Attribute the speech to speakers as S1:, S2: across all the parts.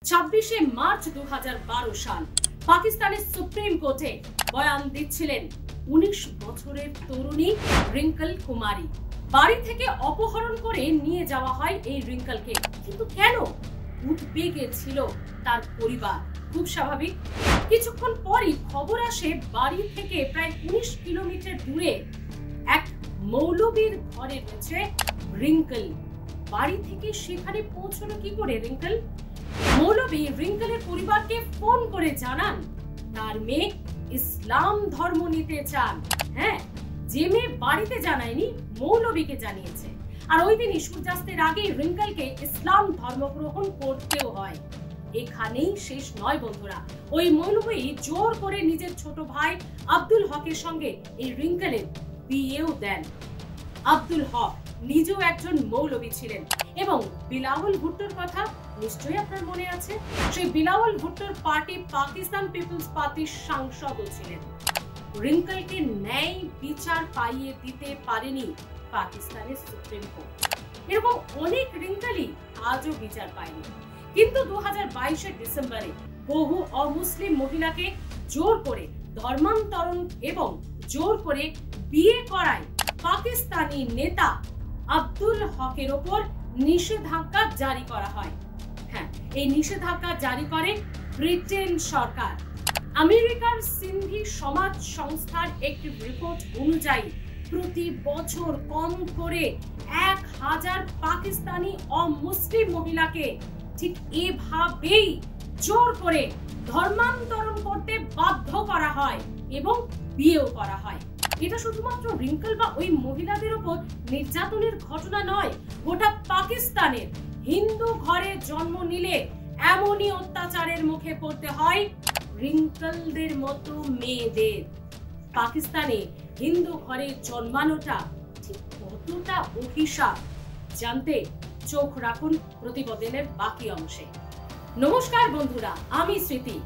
S1: 26শে March 2012 সাল পাকিস্তানের supreme কোর্টে বয়ান দিচ্ছিলেন 19 বছরের তরুণী রিঙ্কল কুমারী। বাড়ি থেকে অপহরণ করে নিয়ে যাওয়া হয় এই রিঙ্কলকে, কিন্তু কেন? উদ্বেগে ছিল তার পরিবার। খুব স্বাভাবিক। কিছুক্ষণ পরই খবর আসে বাড়ি থেকে প্রায় 19 কিলোমিটার দূরে এক মৌলবীর ঘরে রয়েছে রিঙ্কল। বাড়ি থেকে সেখানে পৌঁছলো কি করে রিঙ্কল? মৌলবী রিঙ্কলের পরিবারকে ফোন করে জানান তার মেয়ে ইসলাম ধর্ম নিতে চান। হ্যাঁ, যে মেয়ে বাড়িতে জানায়নি, মৌলবীকে জানিয়েছে। আর ওই দিনই সূর্যাস্তের আগে রিঙ্কলকে ইসলাম ধর্ম গ্রহণ করতেও হয়। এখানেই শেষ নয় বন্ধুরা, ওই মৌলবী জোর করে নিজের ছোট ভাই আব্দুল হকের সঙ্গে এই রিঙ্কলের বিয়েও দেন। আব্দুল হক নিজেও একজন মৌলবী ছিলেন এবং বিলাওয়াল ভুট্টোর কথা নিশ্চয়ই আপনার মনে আছে। সেই বিলাওয়াল ভুট্টোর পার্টি পাকিস্তান পিপলস পার্টির সাংসদও ছিলেন। রিঙ্কলকে ন্যায় বিচার পাইয়ে দিতে পারেনি পাকিস্তানের সুপ্রিম কোর্ট। এরকম অনেক রিঙ্কলই আজও বিচার পায়নি। কিন্তু 2022 ডিসেম্বরে বহু অমুসলিম মহিলাকে জোর করে ধর্মান্তরণ এবং জোর করে বিয়ে করায় পাকিস্তানি নেতা আব্দুল হকের ওপর নিষেধাজ্ঞা জারি করা হয়। হ্যাঁ, এই নিষেধাজ্ঞা জারি করে ব্রিটেন সরকার। আমেরিকার সিন্ধি সমাজ সংস্থার একটি রিপোর্ট অনুযায়ী প্রতি বছর কম করে 1000 পাকিস্তানি অমুসলিম মহিলাকে ঠিক এভাবেই জোর করে ধর্মান্তরণ করতে বাধ্য করা হয় এবং বিয়েও করা হয়। এটা শুধুমাত্র রিঙ্কল বা ওই মহিলাদের উপর নির্যাতনের ঘটনা নয়, গোটা পাকিস্তানের হিন্দু ঘরে জন্ম নিলে এমনই অত্যাচারের মুখে পড়তে হয় রিঙ্কলদের মতো মেয়েদের। পাকিস্তানে হিন্দু ঘরে জন্মানোটা ঠিক কতটা অভিশাপ জানতে চোখ রাখুন প্রতিবেদনের বাকি অংশে। নমস্কার বন্ধুরা, আমি স্মৃতি।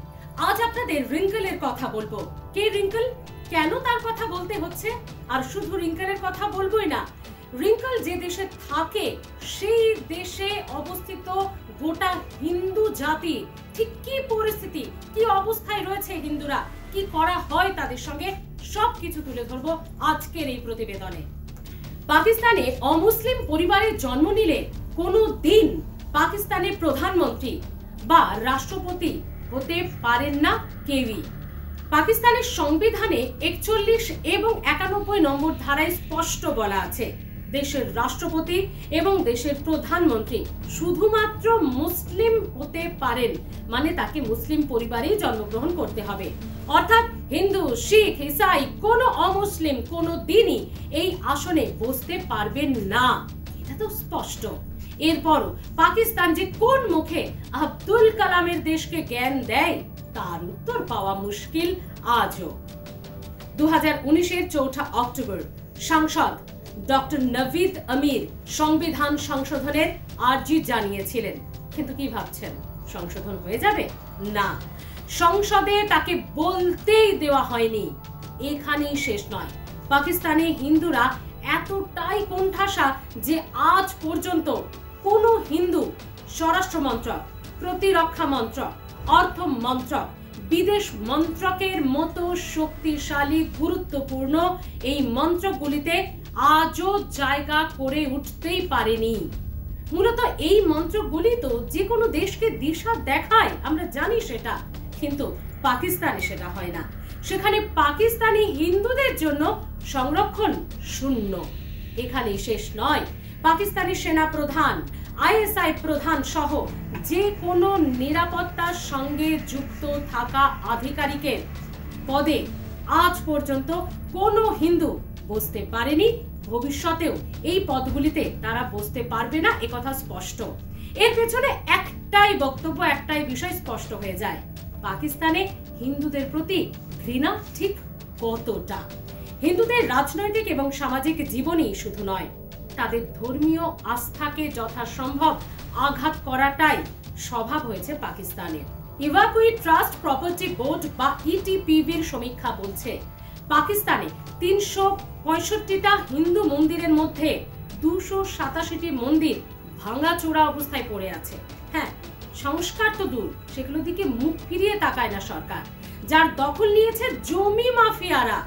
S1: আজ আপনাদের রিঙ্কলের কথা বলবো। কে রিঙ্কল? কেন তার কথা বলতে হচ্ছে? আর শুধু রিঙ্কলের কথা বলবোই না, রিঙ্কল যে দেশে থাকে সেই দেশে অবস্থিত গোটা হিন্দু জাতি ঠিক কি পরিস্থিতি, কি অবস্থায় রয়েছে হিন্দুরা, কি করা হয় তাদের সঙ্গে, সবকিছু তুলে ধরবো আজকের এই প্রতিবেদনে। পাকিস্তানে অমুসলিম পরিবারে জন্ম নিলে কোনো দিন পাকিস্তানের প্রধানমন্ত্রী বা রাষ্ট্রপতি হতে পারেন না কেউই। পাকিস্তানের সংবিধানে 41 এবং 91 নম্বর ধারায় স্পষ্ট বলা আছে দেশের রাষ্ট্রপতি এবং দেশের প্রধানমন্ত্রী শুধুমাত্র মুসলিম হতে পারেন, মানে তাকে মুসলিম পরিবারেই জন্মগ্রহণ করতে হবে। অর্থাৎ হিন্দু, শিখ, ইসাই কোনো অমুসলিম কোনো দিনই এই আসনে বসতে পারবেন না, এটা তো স্পষ্ট। এরপরও পাকিস্তান যে কোন মুখে আব্দুল কালামের দেশকে জ্ঞান দেয় তার উত্তর পাওয়া মুশকিল আজও। 2019 4 অক্টোবর সাংসদ ডক্টর নভীদ আমির সংবিধান সংশোধনের আর্জি জানিয়েছিলেন। কিন্তু কি ভাবছেন, সংশোধন হয়ে যাবে? না, সংসদে তাকে বলতেই দেওয়া হয়নি। এখানেই শেষ নয়, পাকিস্তানে হিন্দুরা এতটাই কোণঠাসা যে আজ পর্যন্ত কোনো হিন্দু স্বরাষ্ট্র মন্ত্রক, প্রতিরক্ষা মন্ত্রক, অর্থ মন্ত্রক, বিদেশ মন্ত্রকের মতো শক্তিশালী গুরুত্বপূর্ণ এই মন্ত্রকগুলিতে আজও জায়গা করে উঠতেই পারেনি। মূলত এই মন্ত্রকগুলি তো যে কোনো দেশকে দিশা দেখায়, আমরা জানি সেটা, কিন্তু পাকিস্তানে সেটা হয় না। সেখানে পাকিস্তানি হিন্দুদের জন্য সংরক্ষণ শূন্য। এখানেই শেষ নয়, পাকিস্তানি সেনা প্রধান, আইএসআই প্রধান সহ যে কোনো নিরাপত্তার সঙ্গে যুক্ত থাকা আধিকারিকের পদে আজ পর্যন্ত কোনো হিন্দু বসতে পারেনি, ভবিষ্যতেও এই পদগুলিতে তারা বসতে পারবে না, একথা স্পষ্ট। এর পেছনে একটাই বক্তব্য, একটাই বিষয় স্পষ্ট হয়ে যায়, পাকিস্তানে হিন্দুদের প্রতি ঘৃণা ঠিক কতটা। হিন্দুদের রাজনৈতিক এবং সামাজিক জীবনই শুধু নয়, তাদের ধর্মীয় আস্থাকে যথাসম্ভব আঘাত করাটাই স্বভাব হয়েছে পাকিস্তানের। ইভাকুয়েট ট্রাস্ট প্রপার্টি বোর্ড বা ইটিপিবির সমীক্ষা বলছে পাকিস্তানে 365টা হিন্দু মন্দিরের মধ্যে 287টি মন্দির ভাঙাচোরা অবস্থায় পড়ে আছে। হ্যাঁ, সংস্কার তো দূর, সেগুলোর দিকে মুখ ফিরিয়ে তাকায় না সরকার। যার দখল নিয়েছে জমি মাফিয়ারা।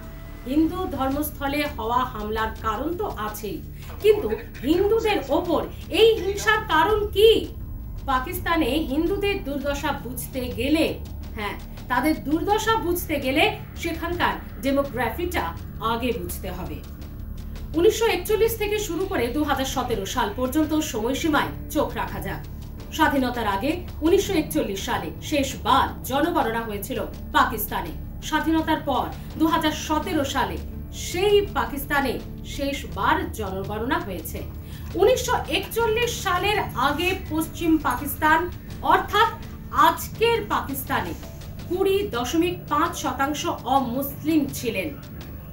S1: হিন্দু ধর্মস্থলে হওয়া হামলার কারণ তো আছেই, কিন্তু হিন্দুদের ওপর এই হিংসার কারণ কি? পাকিস্তানে হিন্দুদের দুর্দশা বুঝতে গেলে, তাদের দুর্দশা বুঝতে গেলে সেখানকার ডেমোগ্রাফিটা আগে বুঝতে হবে। 1941 থেকে শুরু করে 2017 সাল পর্যন্ত সময়সীমায় চোখ রাখা যাক। স্বাধীনতার আগে 1941 সালে শেষবার জনগণনা হয়েছিল পাকিস্তানে। স্বাধীনতার পর 2017 সালে সেই পাকিস্তানে শেষবার জনগণনা হয়েছে। 1941 সালের আগে পশ্চিম পাকিস্তান অর্থাৎ আজকের পাকিস্তানে 20.5% অমুসলিম ছিলেন,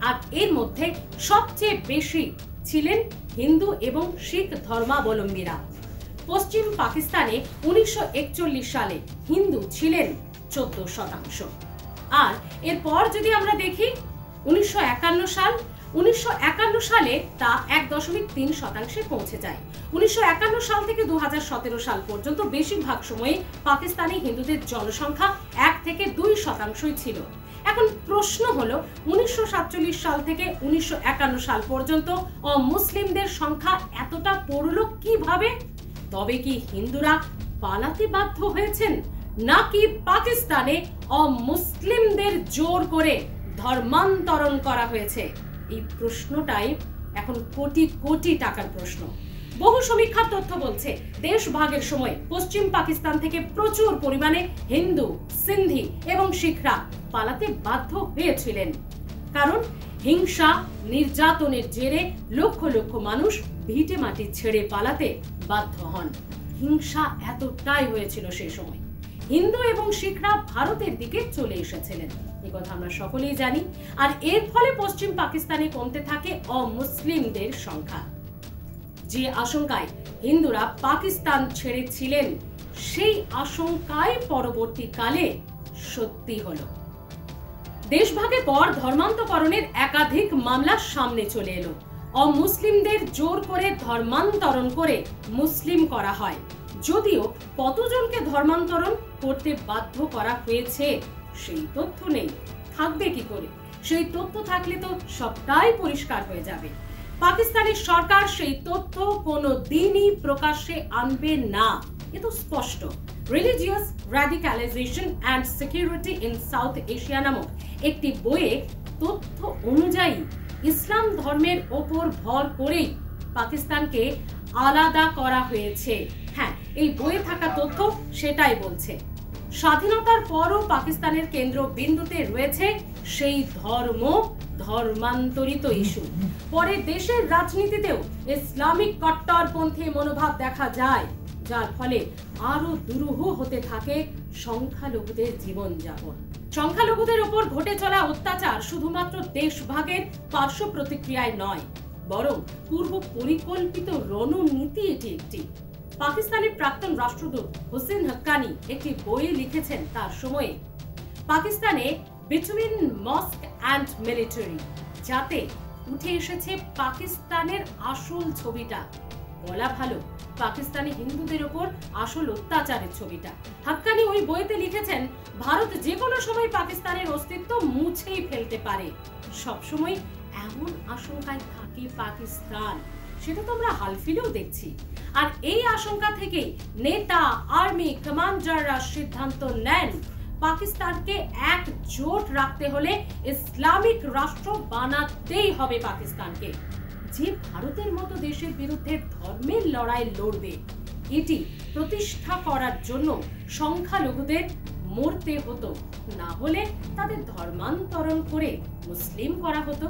S1: আর এর মধ্যে সবচেয়ে বেশি ছিলেন হিন্দু এবং শিখ ধর্মাবলম্বীরা। পশ্চিম পাকিস্তানে 1941 সালে হিন্দু ছিলেন 14%। আর এরপর যদি আমরা দেখি 1951 সালে তা 1.3% পৌঁছে যায়। 1951 সাল থেকে 2017 সাল পর্যন্ত বেশিরভাগ সময়ে পাকিস্তানি হিন্দুদের জনসংখ্যা 1 থেকে 2% ছিল। এখন প্রশ্ন হলো 1947 সাল থেকে 1951 সাল পর্যন্ত অমুসলিমদের সংখ্যা এতটা পড়ল কিভাবে? তবে কি হিন্দুরা পালাতে বাধ্য হয়েছেন, নাকি পাকিস্তানে অমুসলিমদের জোর করে ধর্মান্তরণ করা হয়েছে? এই প্রশ্নটাই এখন কোটি কোটি টাকার প্রশ্ন। বহু সমীক্ষার তথ্য বলছে দেশ ভাগের সময় পশ্চিম পাকিস্তান থেকে প্রচুর পরিমাণে হিন্দু, সিন্ধি এবং শিখরা পালাতে বাধ্য হয়েছিলেন, কারণ হিংসা নির্যাতনের জেরে লক্ষ লক্ষ মানুষ ভিটে মাটি ছেড়ে পালাতে বাধ্য হন। হিংসা এতটাই হয়েছিল সেই সময়, হিন্দু এবং শিখরা ভারতের দিকে চলে এসেছিলেন, এই কথা আমরা সকলেই জানি। আর এর ফলে পশ্চিম পাকিস্তানে কমতে থাকে অমুসলিমদের সংখ্যা। যে আশঙ্কায় হিন্দুরা পাকিস্তান ছেড়েছিলেন, সেই আশঙ্কাই পরবর্তীকালে সত্যি হলো। দেশভাগের পর ধর্মান্তকরণের একাধিক মামলা সামনে চলে এলো। অমুসলিমদের জোর করে ধর্মান্তরণ করে মুসলিম করা হয়, যদিও কতজনকে ধর্মান্তরণ করতে বাধ্য করা হয়েছে সেই তথ্য নেই। থাকবে কি করে? সেই তথ্য থাকলে তো সবটাই পরিষ্কার হয়ে যাবে। পাকিস্তানের সরকার সেই তথ্য কোনো দিনই প্রকাশ্যে আনবে না, এ তো স্পষ্ট। Religious radicalisation and security in South Asia নামক একটি বইয়ে তথ্য অনুযায়ী ইসলাম ধর্মের ওপর ভর করেই পাকিস্তানকে আলাদা করা হয়েছে। এই বইয়ে থাকা তথ্য সেটাই বলছে। স্বাধীনতার পরও পাকিস্তানের কেন্দ্রবিন্দুতে রয়েছে সেই ধর্মান্তরিত ইস্যু। পরে দেশের রাজনীতিতেও ইসলামিক কট্টরপন্থী মনোভাব দেখা যায়, যার ফলে আরো দুরূহ হতে থাকে সংখ্যালঘুদের জীবনযাপন। সংখ্যালঘুদের উপর ঘটে চলা অত্যাচার শুধুমাত্র দেশভাগের পার্শ্ব প্রতিক্রিয়ায় নয়, বরং পূর্ব পরিকল্পিত রণনীতি এটি একটি। পাকিস্তানের প্রাক্তন রাষ্ট্রদূত হোসেন হাক্কানি একটি বইয়ে লিখেছেন তার সময়ে পাকিস্তানে বিটুইন মস্ক অ্যান্ড মিলিটারি, যাতে উঠে এসেছে পাকিস্তানের আসল ছবিটা। বলা ভালো, পাকিস্তানি হিন্দুদের উপর আসল অত্যাচারের ছবিটা। হাক্কানি ওই বইতে লিখেছেন, ভারত যে কোনো সময় পাকিস্তানের অস্তিত্ব মুছেই ফেলতে পারে। সবসময় এমন আশঙ্কায় থাকে পাকিস্তান, সেটা তো আমরা হালফিলেও দেখছি। আর এই আশঙ্কা থেকে নেতা, আর্মি কমান্ডাররা সিদ্ধান্ত নেন পাকিস্তানকে একজোট রাখতে হলে ইসলামিক রাষ্ট্র বানাতেই হবে পাকিস্তানকে, যে ভারতের মতো দেশের বিরুদ্ধে ধর্মের লড়াই লড়বে। এটি প্রতিষ্ঠা করার জন্য সংখ্যালঘুদের মরতে হতো, না হলে তাদের ধর্মান্তরণ করে মুসলিম করা হতো।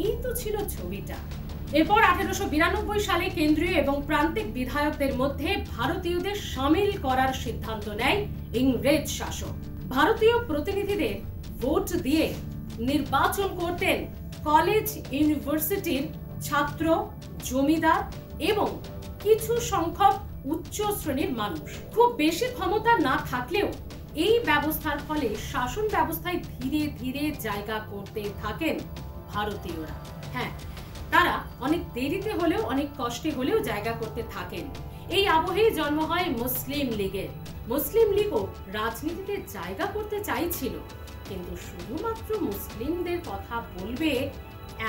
S1: এই তো ছিল ছবিটা। এরপর 1892 সালে কেন্দ্রীয় এবং প্রান্তিক বিধায়কদের মধ্যে ভারতীয়দের সামিল করার সিদ্ধান্ত নেয় ইংরেজ শাসক। ভারতীয় প্রতিনিধিদের ভোট দিয়ে নির্বাচন করতেন কলেজ ইউনিভার্সিটির ছাত্র, জমিদার এবং কিছু সংখ্যক উচ্চ শ্রেণীর মানুষ। খুব বেশি ক্ষমতা না থাকলেও এই ব্যবস্থার ফলে শাসন ব্যবস্থায় ধীরে ধীরে জায়গা করতে থাকেন ভারতীয়রা। তারা অনেক দেরিতে হলেও অনেক কষ্টে হলেও জায়গা করতে থাকেন। এই আবহেই জন্ম হয় মুসলিম লীগের। মুসলিম লীগও রাজনীতিতে জায়গা করতে চাইছিল, কিন্তু শুধুমাত্র মুসলিমদের কথা বলবে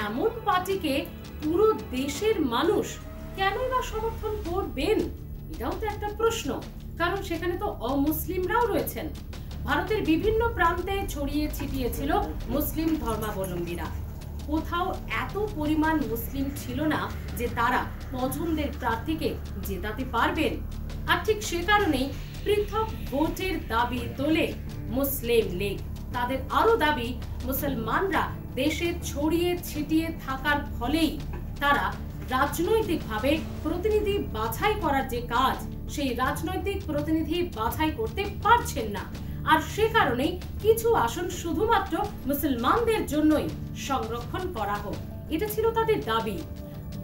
S1: এমন পার্টিকে পুরো দেশের মানুষ কেনই বা সমর্থন করবেন? এটাও তো একটা প্রশ্ন, কারণ সেখানে তো অমুসলিমরাও রয়েছেন। ভারতের বিভিন্ন প্রান্তে ছড়িয়ে ছিটিয়ে ছিল মুসলিম ধর্মাবলম্বীরা। কোথাও এত পরিমাণ মুসলিম ছিল না যে তারা পছন্দের প্রার্থীকে জেতাতে পারবেন। আর ঠিক সে কারণেই পৃথক ভোটের দাবি তোলে মুসলিম লীগ। তাদের আরো দাবি, মুসলমানরা দেশে ছড়িয়ে ছিটিয়ে থাকার ফলেই তারা রাজনৈতিকভাবে প্রতিনিধি বাছাই করার যে কাজ, সেই রাজনৈতিক প্রতিনিধি বাছাই করতে পারছেন না। আর সে কারণেই কিছু আসন শুধুমাত্র মুসলমানদের জন্যই সংরক্ষণ করা হোক, এটা ছিল তাদের দাবি।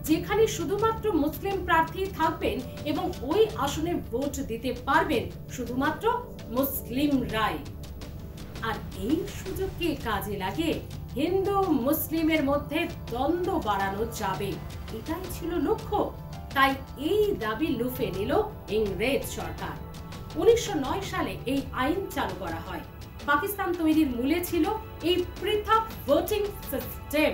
S1: যেখানে শুধুমাত্র মুসলিম প্রার্থী থাকবেন এবং ওই আসনে ভোট দিতে পারবেন শুধুমাত্র মুসলিমরাই। আর এই সুযোগকে কাজে লাগিয়ে হিন্দু মুসলিমের মধ্যে দ্বন্দ্ব বাড়ানো যাবে, এটাই ছিল লক্ষ্য। তাই এই দাবি লুফে নিল ইংরেজ সরকার। 1909 সালে এই আইন চালু করা হয়। পাকিস্তান তৈরির মূলে ছিল এই পৃথক ভোটিং সিস্টেম।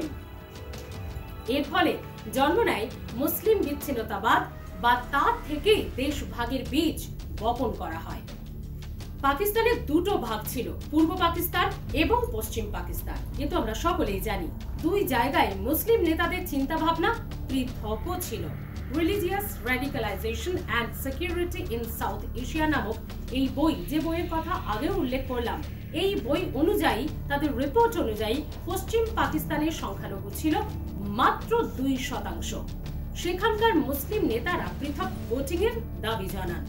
S1: এর ফলে জন্ম নেয় মুসলিম বিচ্ছিন্নতাবাদ, বা তার থেকে দেশভাগের বীজ বপন করা হয়। পাকিস্তানের দুটো ভাগ ছিল, পূর্ব পাকিস্তান এবং পশ্চিম পাকিস্তান। কিন্তু আমরা সকলেই জানি দুই জায়গায় মুসলিম নেতাদের চিন্তা ভাবনা পৃথকও ছিল। Religious radicalisation and security in South Asia নামক এই বই, যে বইয়ের কথা আগেও উল্লেখ করলাম, এই বই অনুযায়ী, তাদের রিপোর্ট অনুযায়ী পশ্চিম পাকিস্তানের সংখ্যালঘু ছিল মাত্র 2%। সেখানকার মুসলিম নেতারা পৃথক ভোটিং এর দাবি জানান,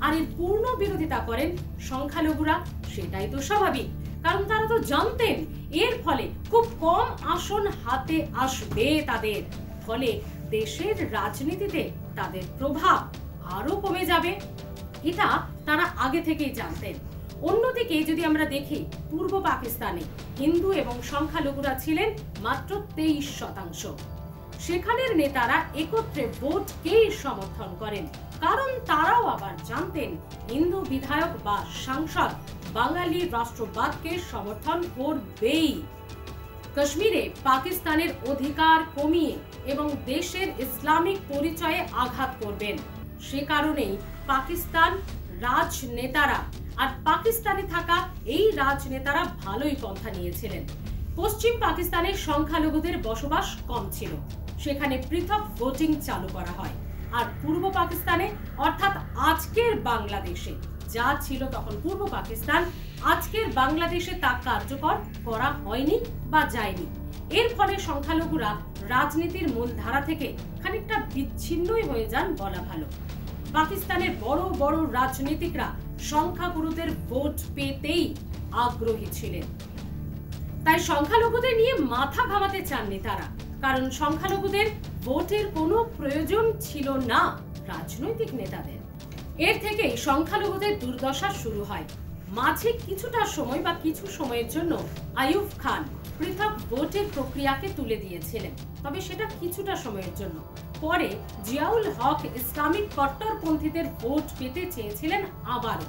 S1: আর এর পূর্ণ বিরোধিতা করেন সংখ্যালঘুরা। সেটাই তো স্বাভাবিক, কারণ তারা তো জানতেন এর ফলে খুব কম আসন হাতে আসবে তাদের, ফলে দেশের রাজনীতিতে তাদের প্রভাব আরো কমে যাবে। এটা তারা আগে থেকেই জানতেন। অন্যদিকে যদি আমরা দেখি, পূর্ব পাকিস্তানে হিন্দু এবং সংখ্যালঘুরা ছিলেন মাত্র 23%। সেখানের নেতারা একত্রে ভোটকেই সমর্থন করেন, কারণ তারাও আবার জানতেন হিন্দু বিধায়ক বা সাংসদ বাঙালি রাষ্ট্রবাদকে সমর্থন করবেই। কাশ্মীরে পাকিস্তানের অধিকার কমিয়ে এবং দেশের ইসলামিক পরিচয়ে আঘাত করবেন। সে কারণেই পাকিস্তান রাজনেতারা আর পাকিস্তানে থাকা এই রাজনেতারা ভালোই পন্থা নিয়েছিলেন। পশ্চিম পাকিস্তানের সংখ্যালঘুদের বসবাস কম ছিল, সেখানে পৃথক ভোটিং চালু করা হয়। আর পূর্ব পাকিস্তানে, অর্থাৎ আজকের বাংলাদেশে, যা ছিল তখন পূর্ব পাকিস্তান, আজকের বাংলাদেশে তা কার্যকর করা হয়নি বা যায়নি। এর ফলে সংখ্যালঘুরা রাজনীতির মূল ধারা থেকে খানিকটা বিচ্ছিন্নই হয়ে যান বলা ভালো। পাকিস্তানের বড় বড় রাজনীতিকরা সংখ্যাগুরুদের ভোট পেতেই আগ্রহী ছিলেন, তাই সংখ্যালঘুদের নিয়ে মাথা ঘামাতে চাননি তারা, কারণ সংখ্যালঘুদের ভোটের কোনো প্রয়োজন ছিল না রাজনৈতিক নেতাদের। এর থেকে সংখ্যালঘুদের দুর্দশা শুরু হয়। মাঝে কিছুটা সময় বা কিছু সময়ের জন্য আইয়ুব খান পৃথক ভোটের প্রক্রিয়াকে তুলে দিয়েছিলেন, তবে সেটা কিছুটা সময়ের জন্য। পরে জিয়াউল হক ইসলামিক কট্টরপন্থীদের ভোট পেতে চেয়েছিলেন আবারও,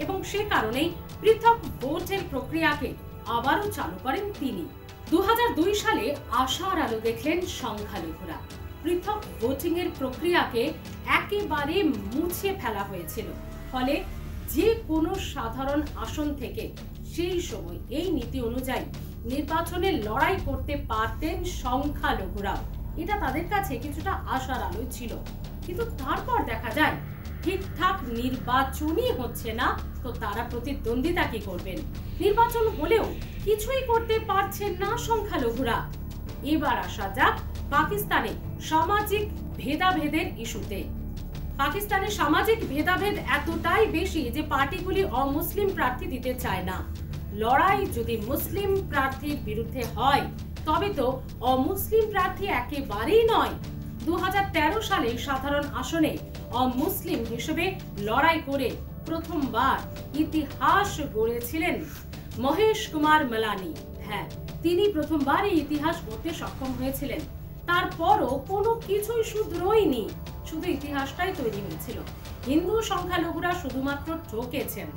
S1: এবং সে কারণেই পৃথক ভোটের প্রক্রিয়াকে আবারও চালু করেন তিনি। 2002 সালে আশার আলো দেখলেন সংখ্যালঘুরা। পৃথক ভোটিং এর প্রক্রিয়াকে একেবারে মুছে ফেলা হয়েছিল, ফলে যে কোনো সাধারণ আসন থেকে সেই সময় এই নীতি অনুযায়ী নির্বাচনে লড়াই করতে পারতেন সংখ্যালঘুরা। এটা তাদের কাছে কিছুটা আশার আলো ছিল। কিন্তু তারপর দেখা যায় ঠিকঠাক নির্বাচনই হচ্ছে না, তো তারা প্রতিদ্বন্দ্বিতা কি করবেন? নির্বাচন হলেও কিছুই করতে পারছেন না সংখ্যালঘুরা। এবার আসা যাক পাকিস্তানে সামাজিক ভেদাভেদের ইস্যুতে। পাকিস্তানে সামাজিক ভেদাভেদ এতটাই বেশি যে পার্টিগুলি অমুসলিম প্রার্থী দিতে চায় না। লড়াই যদি মুসলিম প্রার্থীর বিরুদ্ধে হয়, তবে তো অমুসলিম প্রার্থী একেবারেই নয়। 2013 সালে সাধারণ আসনে অমুসলিম হিসেবে লড়াই করে প্রথমবার ইতিহাস গড়েছিলেন মহেশ কুমার মালানি। হ্যাঁ, তিনি প্রথমবার এই ইতিহাস গড়তে সক্ষম হয়েছিলেন। তারপরও কোনো কিছুই শুধরোয়নি। শুধু ইতিহাসটাই তৈরি হয়েছিল। হিন্দু সংখ্যালঘুরা শুধুমাত্র ঠকেছেন।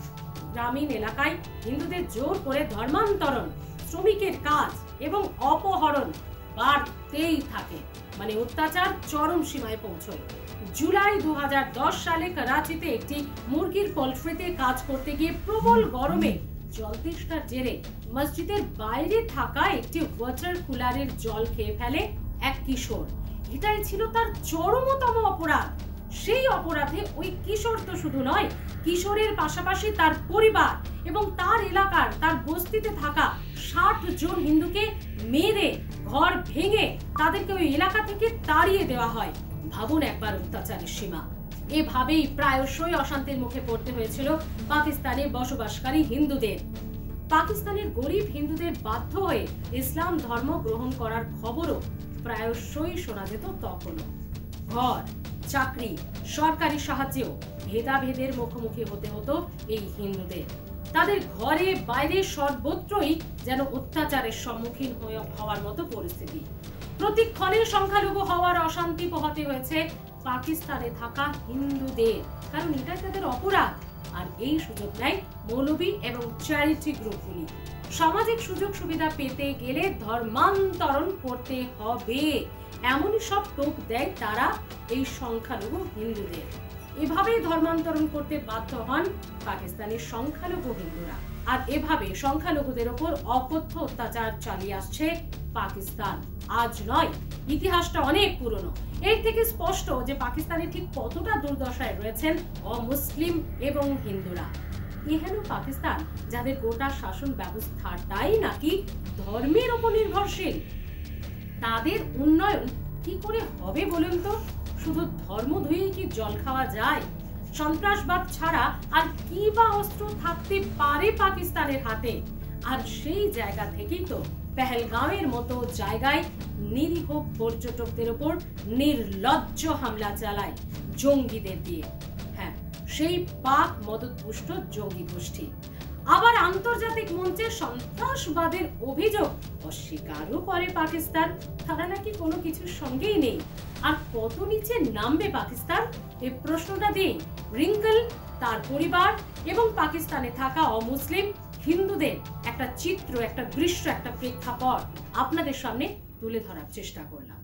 S1: গ্রামীণ এলাকায় হিন্দুদের জোর করে ধর্মান্তরণ, শ্রমিকের কাজ এবং অপহরণ বাড়তেই থাকে, মানে অত্যাচার চরম সীমায় পৌঁছয়। জুলাই 2010 সালে করাচিতে একটি মুরগির পোল্ট্রিতে কাজ করতে গিয়ে প্রবল গরমে জলতেষ্টার জেরে মসজিদের বাইরে থাকা একটি ওয়াটার কুলারের জল খেয়ে ফেলে এক কিশোর। এটাই ছিল তার চরমতম অপরাধ। সেই অপরাধে ওই কিশোর তো শুধু নয়, কিশোরের পাশাপাশি তার পরিবার এবং তার এলাকার, তার বস্তিতে থাকা 60 জন হিন্দুকে মেরে, ঘর ভেঙে তাদেরকে ওই এলাকা থেকে তাড়িয়ে দেওয়া হয়। ভাবুন একবার অত্যাচারের সীমা। এভাবেই প্রায়শই অশান্তির মুখে পড়তে হয়েছিল পাকিস্তানে বসবাসকারী হিন্দুদের। পাকিস্তানের গরিব হিন্দুদের বাধ্য হয়ে ইসলাম ধর্ম গ্রহণ করার খবরও প্রায়শই শোনা যেত তখনও। ঘর, চাকরি, সরকারি সাহায্যেও ভেদাভেদের মুখোমুখি হতে হতো এই হিন্দুদের। তাদের ঘরে বাইরে সর্বত্রই যেন অত্যাচারের সম্মুখীন হওয়ার মতো পরিস্থিতি। প্রতিক্ষণে সংখ্যালঘু হওয়ার অশান্তি পোহাতে হয়েছে পাকিস্তানে থাকা হিন্দুদের, কারণ এটাই তাদের অপরাধ। আর এই সুযোগ নেয় মৌলবী এবং চ্যারিটি গ্রুপগুলি। সামাজিক সুযোগ সুবিধা পেতে গেলে ধর্মান্তরণ করতে হবে, এমনই সব টোপ দেয় তারা এই সংখ্যালঘু হিন্দুদের। এভাবেই ধর্মান্তরণ করতে বাধ্য হন পাকিস্তানের সংখ্যালঘু হিন্দুরা। আর এভাবে সংখ্যালঘুদের ওপর অকথ্য অত্যাচার চালিয়ে আসছে পাকিস্তান। আজ নয়, ইতিহাসটা অনেক পুরনো। এর থেকে স্পষ্ট যে পাকিস্তানে ঠিক কতটা দুর্দশায় রয়েছেন অমুসলিম এবং হিন্দুরা। এহেন পাকিস্তান যাদের গোটা শাসন ব্যবস্থাটাই নাকি ধর্মের উপর নির্ভরশীল, তাদের উন্নয়ন কি করে হবে বলুন তো? শুধু ধর্ম ধুয়েই কি জল খাওয়া যায়? সন্ত্রাসবাদ ছাড়া আর কি বা অস্ত্র থাকতে পারে পাকিস্তানের হাতে? আর সেই জায়গা থেকেই তো পেহেলগাঁওয়ের মতো জায়গায় নিরীহ পর্যটকদের উপর নির্লজ্জ হামলা চালায় জঙ্গিদের দিয়ে। হ্যাঁ, সেই পাক মদতপুষ্ট জঙ্গি গোষ্ঠী। আবার আন্তর্জাতিক মঞ্চে সন্ত্রাসবাদের অভিযোগ অস্বীকারও করে পাকিস্তান। তারা নাকি কোনো কিছুর সঙ্গেই নেই। আর কত নিচে নামবে পাকিস্তান? এই প্রশ্নটা দিয়ে রিঙ্কল, তার পরিবার এবং পাকিস্তানে থাকা অমুসলিম হিন্দুদের একটা চিত্র, একটা দৃশ্য, একটা প্রেক্ষাপট আপনাদের সামনে তুলে ধরার চেষ্টা করলাম।